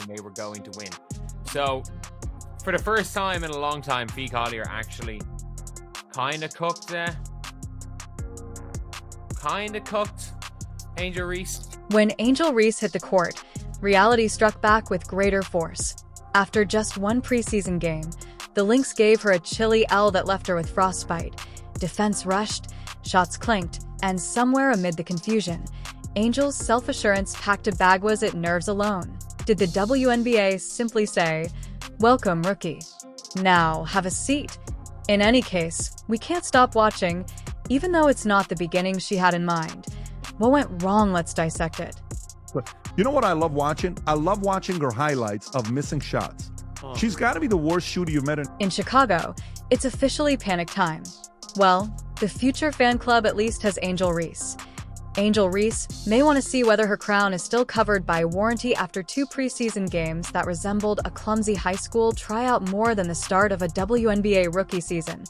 and they were going to win. So, for the first time in a long time, Fee Collier actually kind of cooked Angel Reese. When Angel Reese hit the court, reality struck back with greater force. After just one preseason game, the Lynx gave her a chilly L that left her with frostbite. Defense rushed, shots clanked, and somewhere amid the confusion, Angel's self-assurance packed a bag. Was it nerves alone? Did the WNBA simply say, "Welcome, rookie. Now have a seat"? In any case, we can't stop watching, even though it's not the beginning she had in mind. What went wrong? Let's dissect it. You know what I love watching? I love watching her highlights of missing shots. She's got to be the worst shooter you've met In Chicago, it's officially panic time. Well, the future fan club at least has Angel Reese. Angel Reese may want to see whether her crown is still covered by warranty after 2 preseason games that resembled a clumsy high school tryout more than the start of a WNBA rookie season,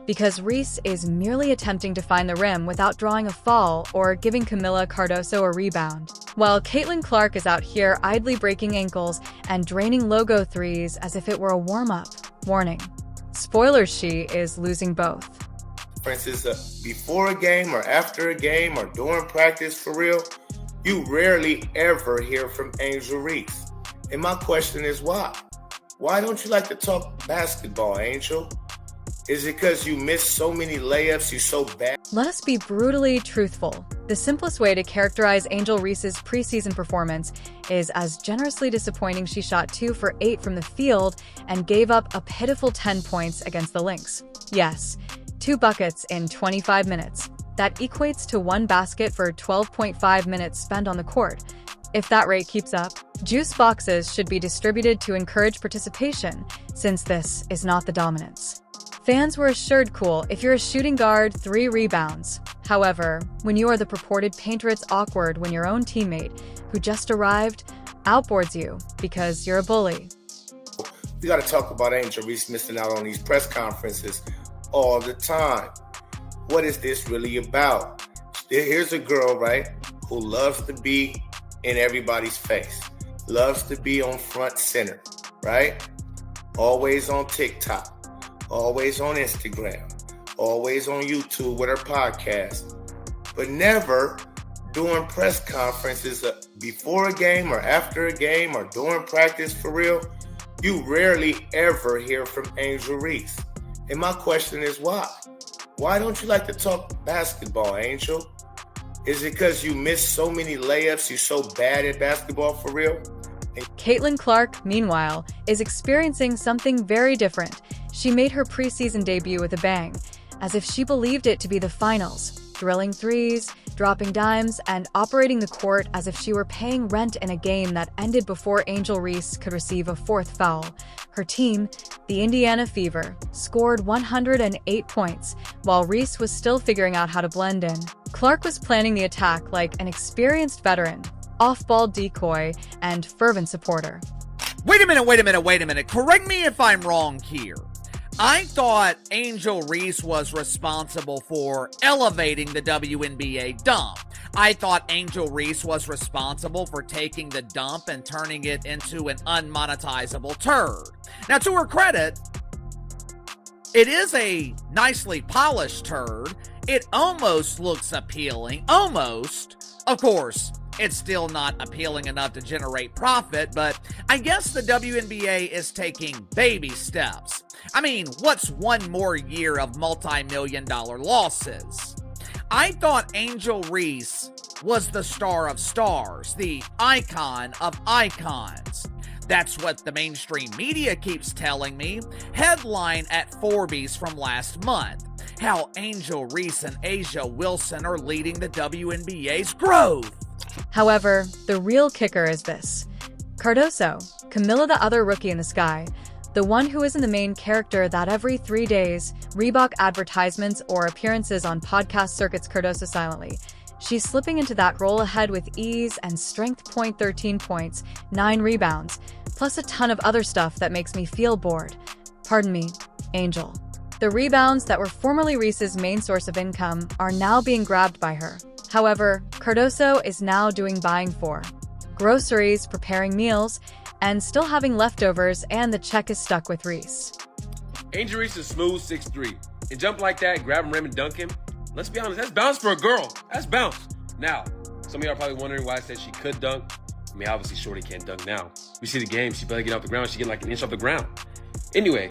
because Reese is merely attempting to find the rim without drawing a foul or giving Camila Cardoso a rebound, while Caitlin Clark is out here idly breaking ankles and draining logo threes as if it were a warm-up. Warning. Spoilers, she is losing both. For instance, before a game or after a game or during practice for real, you rarely ever hear from Angel Reese. And my question is why? Why don't you like to talk basketball, Angel? Is it because you miss so many layups, you're so bad? Let us be brutally truthful. The simplest way to characterize Angel Reese's preseason performance is as generously disappointing. She shot 2 for 8 from the field and gave up a pitiful 10 points against the Lynx. Yes, 2 buckets in 25 minutes. That equates to 1 basket for 12.5 minutes spent on the court. If that rate keeps up, juice boxes should be distributed to encourage participation, since this is not the dominance. Fans were assured cool if you're a shooting guard, 3 rebounds. However, when you are the purported painter, it's awkward when your own teammate, who just arrived, outboards you because you're a bully. We got to talk about Angel Reese missing out on these press conferences all the time. What is this really about? Here's a girl, right, who loves to be in everybody's face, loves to be on front center, right? Always on TikTok, always on Instagram, always on YouTube with her podcast, but never during press conferences before a game or after a game or during practice for real. You rarely ever hear from Angel Reese. And my question is why? Why don't you like to talk basketball, Angel? Is it because you miss so many layups, you're so bad at basketball for real? Caitlin Clark, meanwhile, is experiencing something very different. She made her preseason debut with a bang, as if she believed it to be the finals, drilling threes, dropping dimes, and operating the court as if she were paying rent in a game that ended before Angel Reese could receive a 4th foul. Her team, the Indiana Fever, scored 108 points, while Reese was still figuring out how to blend in. Clark was planning the attack like an experienced veteran, off-ball decoy, and fervent supporter. Wait a minute. Correct me if I'm wrong here. I thought Angel Reese was responsible for elevating the WNBA dump. I thought Angel Reese was responsible for taking the dump and turning it into an unmonetizable turd. Now, to her credit, it is a nicely polished turd. It almost looks appealing. Almost. Of course, it's still not appealing enough to generate profit, but I guess the WNBA is taking baby steps. I mean, what's one more year of multi-million-dollar losses? I thought Angel Reese was the star of stars, the icon of icons. That's what the mainstream media keeps telling me. Headline at Forbes from last month: how Angel Reese and A'ja Wilson are leading the WNBA's growth. However, the real kicker is this. Cardoso, Camila the other rookie in the sky, the one who isn't the main character that every 3 days, Reebok advertisements or appearances on podcast circuits Cardoso silently. She's slipping into that role ahead with ease and strength. 13 points, 9 rebounds, plus a ton of other stuff that makes me feel bored. Pardon me, Angel. The rebounds that were formerly Reese's main source of income are now being grabbed by her. However, Cardoso is now doing buying for groceries, preparing meals, and still having leftovers, and the check is stuck with Reese. Angel Reese is smooth 6'3". And jump like that, grab him, rim, and dunk him. Let's be honest, that's bounce for a girl. That's bounce. Now, some of y'all are probably wondering why I said she could dunk. I mean, obviously, Shorty can't dunk now. We see the game. She barely get off the ground. She get like an inch off the ground. Anyway,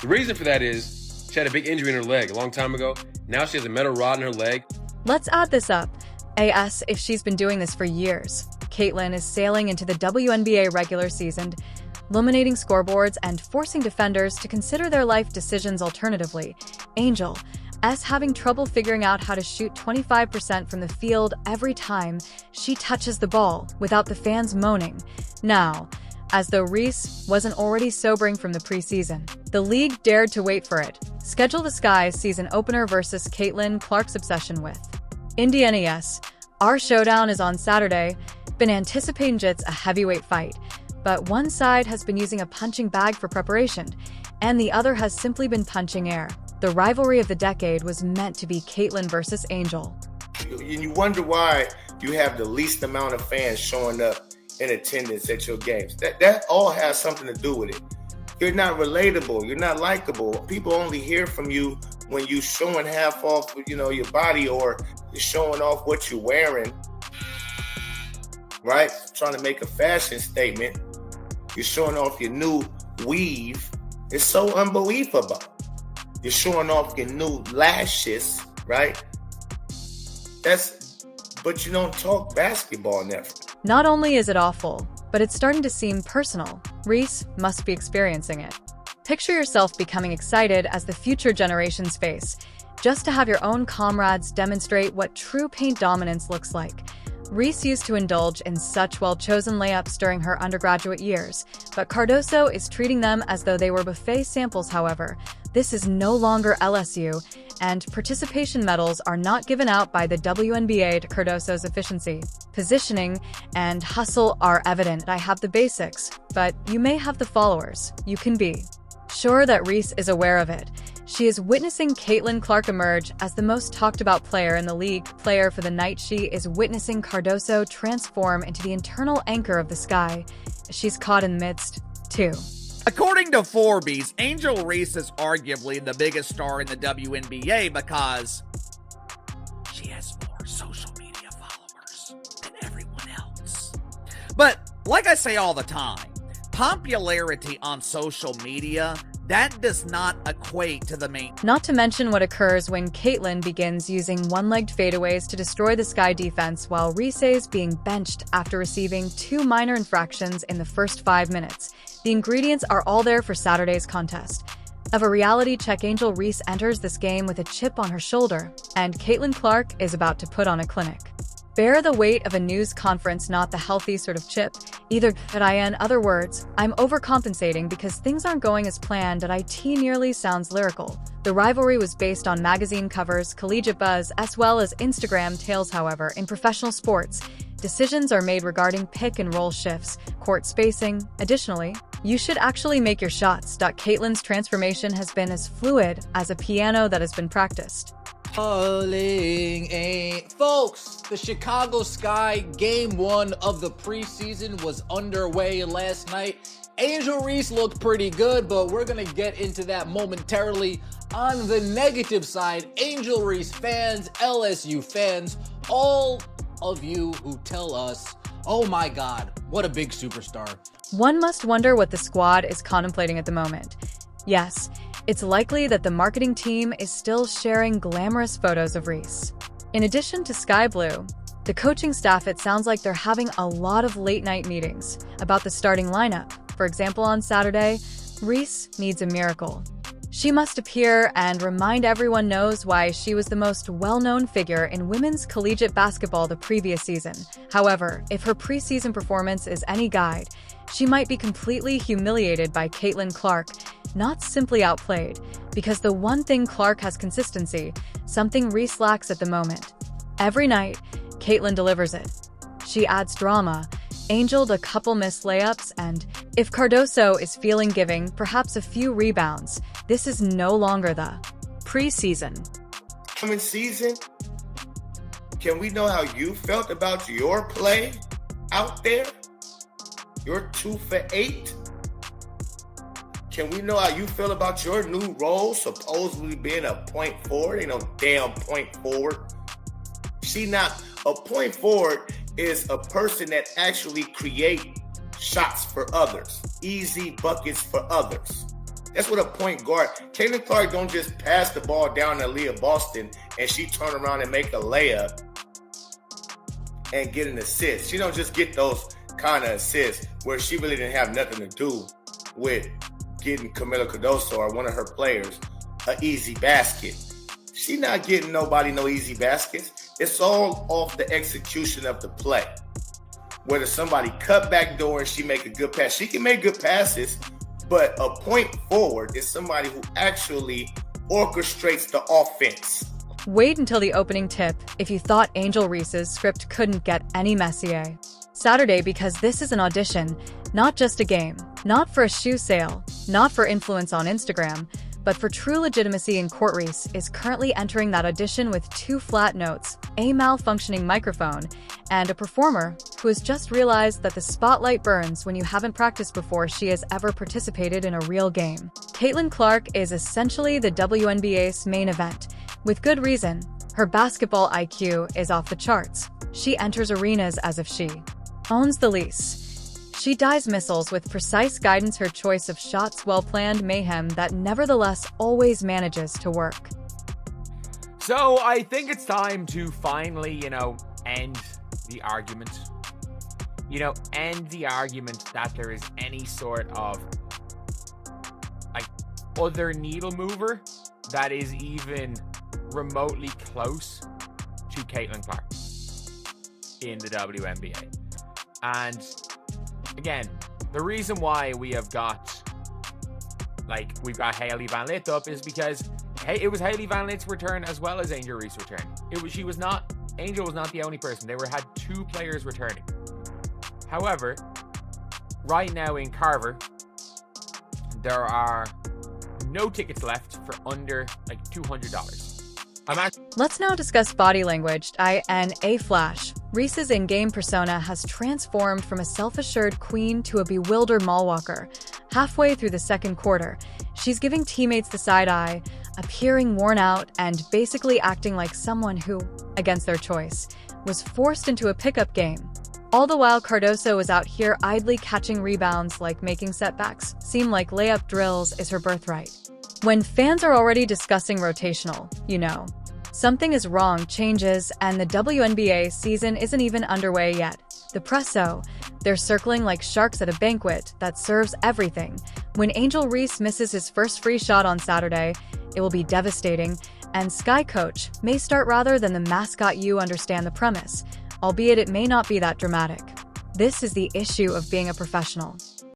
the reason for that is she had a big injury in her leg a long time ago. Now she has a metal rod in her leg. Let's add this up. As if she's been doing this for years. Caitlin is sailing into the WNBA regular season, illuminating scoreboards and forcing defenders to consider their life decisions alternatively. Angel having trouble figuring out how to shoot 25% from the field every time she touches the ball without the fans moaning. Now, as though Reese wasn't already sobering from the preseason, the league dared to wait for it. Schedule the Sky's season opener versus Caitlin Clark's obsession with Indiana. Our showdown is on Saturday. Been anticipating it's a heavyweight fight, but one side has been using a punching bag for preparation, and the other has simply been punching air. The rivalry of the decade was meant to be Caitlin versus Angel. You wonder why you have the least amount of fans showing up in attendance at your games. That all has something to do with it. You're not relatable. You're not likable. People only hear from you when you showing half off, your body, or you're showing off what you're wearing, right? Trying to make a fashion statement. You're showing off your new weave. It's so unbelievable. You're showing off your new lashes, right? But you don't talk basketball never. Not only is it awful, but it's starting to seem personal. Reese must be experiencing it. Picture yourself becoming excited as the future generations face, just to have your own comrades demonstrate what true paint dominance looks like. Reese used to indulge in such well-chosen layups during her undergraduate years, but Cardoso is treating them as though they were buffet samples. However, this is no longer LSU, and participation medals are not given out by the WNBA to Cardoso's efficiency. Positioning and hustle are evident. I have the basics, but you may have the followers. You can be sure that Reese is aware of it. She is witnessing Caitlin Clark emerge as the most talked about player in the league. Player for the night, she is witnessing Cardoso transform into the internal anchor of the Sky. She's caught in the midst, too. According to Forbes, Angel Reese is arguably the biggest star in the WNBA because she has more social media followers than everyone else. But like I say all the time, popularity on social media, that does not equate to the main. Not to mention what occurs when Caitlin begins using one-legged fadeaways to destroy the Sky defense while Reese is being benched after receiving 2 minor infractions in the first 5 minutes. The ingredients are all there for Saturday's contest. Of a reality check, Angel Reese enters this game with a chip on her shoulder, and Caitlin Clark is about to put on a clinic. Bear the weight of a news conference, not the healthy sort of chip. Either, but in other words, I'm overcompensating because things aren't going as planned. IT nearly sounds lyrical. The rivalry was based on magazine covers, collegiate buzz, as well as Instagram tales. However, in professional sports, decisions are made regarding pick and roll shifts, court spacing. Additionally, you should actually make your shots. Caitlin's transformation has been as fluid as a piano that has been practiced. Folks, the Chicago Sky Game 1 of the preseason was underway last night. Angel Reese looked pretty good, but we're going to get into that momentarily. On the negative side, Angel Reese fans, LSU fans, all of you who tell us, oh my God, what a big superstar. One must wonder what the squad is contemplating at the moment. Yes, it's likely that the marketing team is still sharing glamorous photos of Reese. In addition to Sky Blue, the coaching staff, it sounds like they're having a lot of late-night meetings about the starting lineup. For example, on Saturday, Reese needs a miracle. She must appear and remind everyone knows why she was the most well-known figure in women's collegiate basketball the previous season. However, if her preseason performance is any guide, she might be completely humiliated by Caitlin Clark, not simply outplayed, because the one thing Clark has: consistency, something Reese lacks at the moment. Every night, Caitlin delivers it. She adds drama, angeled a couple missed layups, and if Cardoso is feeling giving, perhaps a few rebounds. This is no longer the preseason. Coming season, can we know how you felt about your play out there? You're 2 for 8. Can we know how you feel about your new role, supposedly being a point forward? Ain't no damn point forward. A point forward is a person that actually create shots for others, easy buckets for others. That's what a point guard. Caitlin Clark don't just pass the ball down to Leah Boston and she turn around and make a layup and get an assist. She don't just get those kind of assists where she really didn't have nothing to do with getting Camila Cardoso or one of her players an easy basket. She not getting nobody no easy baskets. It's all off the execution of the play. Whether somebody cut back door and she make a good pass. She can make good passes, but a point forward is somebody who actually orchestrates the offense. Wait until the opening tip if you thought Angel Reese's script couldn't get any messier. Saturday, because this is an audition, not just a game, not for a shoe sale, not for influence on Instagram, but for true legitimacy in court. Reese is currently entering that audition with 2 flat notes, a malfunctioning microphone, and a performer who has just realized that the spotlight burns when you haven't practiced before she has ever participated in a real game. Caitlin Clark is essentially the WNBA's main event, with good reason. Her basketball IQ is off the charts. She enters arenas as if she owns the lease. She dies missiles with precise guidance, her choice of shots, well-planned mayhem that nevertheless always manages to work. So I think it's time to finally, end the argument. End the argument that there is any sort of other needle mover that is even remotely close to Caitlin Clark in the WNBA. And again, the reason why we've got Hailey Van Lith up is because it was Hailey Van Lith's return as well as Angel Reese's return. Angel was not the only person. They had 2 players returning. However, right now in Carver, there are no tickets left for under $200. Let's now discuss body language. INA Flash. Reese's in-game persona has transformed from a self-assured queen to a bewildered mallwalker. Halfway through the second quarter, she's giving teammates the side eye, appearing worn out and basically acting like someone who, against their choice, was forced into a pickup game. All the while, Cardoso is out here idly catching rebounds, making setbacks seem like layup drills is her birthright. When fans are already discussing rotational, something is wrong. Changes, and the WNBA season isn't even underway yet. The Presso, they're circling like sharks at a banquet that serves everything. When Angel Reese misses his first free shot on Saturday, it will be devastating, and Sky Coach may start rather than the mascot. You understand the premise, albeit it may not be that dramatic. This is the issue of being a professional.